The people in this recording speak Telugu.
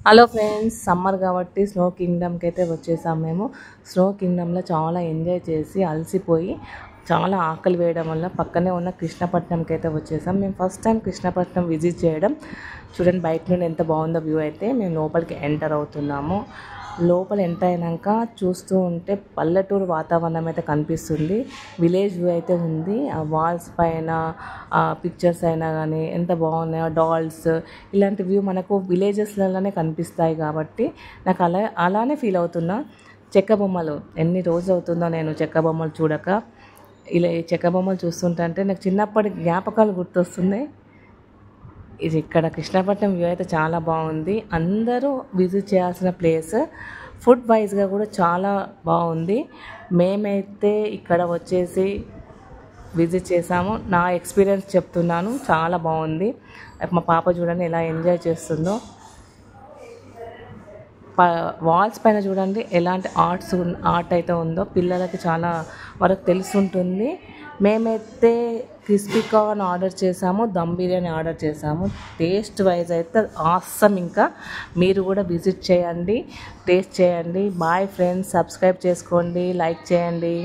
హలో ఫ్రెండ్స్, సమ్మర్ కాబట్టి స్నో కింగ్డమ్కి అయితే వచ్చేసాం. మేము స్నో కింగ్డమ్లో చాలా ఎంజాయ్ చేసి అలసిపోయి చాలా ఆకలి వేయడం వల్ల పక్కనే ఉన్న కృష్ణపట్నంకి అయితే వచ్చేసాం. మేము ఫస్ట్ టైం కృష్ణపట్నం విజిట్ చేయడం. చూడండి బయట నుండి ఎంత బాగుందో వ్యూ. అయితే మేము లోపలికి ఎంటర్ అవుతున్నాము. లోపల ఎంటర్ అయినాక చూస్తూ ఉంటే పల్లెటూరు వాతావరణం అయితే కనిపిస్తుంది. విలేజ్ వ్యూ అయితే ఉంది. ఆ వాల్స్ పైన పిక్చర్స్ అయినా కానీ ఎంత బాగున్నాయో, డాల్స్ ఇలాంటి వ్యూ మనకు విలేజెస్లలోనే కనిపిస్తాయి కాబట్టి నాకు అలానే ఫీల్ అవుతున్నా. చెక్క బొమ్మలు ఎన్ని రోజులు అవుతుందో నేను చెక్క బొమ్మలు చూడక. ఇలా ఈ చెక్క బొమ్మలు చూస్తుంటే నాకు చిన్నప్పటి జ్ఞాపకాలు గుర్తొస్తున్నాయి. ఇది ఇక్కడ కృష్ణపట్నం వ్యూ అయితే చాలా బాగుంది. అందరూ విజిట్ చేయాల్సిన ప్లేస్. ఫుడ్ వైజ్గా కూడా చాలా బాగుంది. మేమైతే ఇక్కడ వచ్చేసి విజిట్ చేసాము. నా ఎక్స్పీరియన్స్ చెప్తున్నాను, చాలా బాగుంది. మా పాప చూడండి ఎలా ఎంజాయ్ చేస్తుందో. వాల్స్ పైన చూడండి ఎలాంటి ఆర్ట్ అయితే ఉందో. పిల్లలకి చాలా వరకు తెలుసుంటుంది. మేమైతే క్రిస్పీ కార్న్ ఆర్డర్ చేసాము, దమ్ బిర్యానీ ఆర్డర్ చేసాము. టేస్ట్ వైజ్ అయితే ఆసమ్. ఇంకా మీరు కూడా విజిట్ చేయండి, టేస్ట్ చేయండి. బాయ్ ఫ్రెండ్స్, సబ్స్క్రైబ్ చేసుకోండి, లైక్ చేయండి.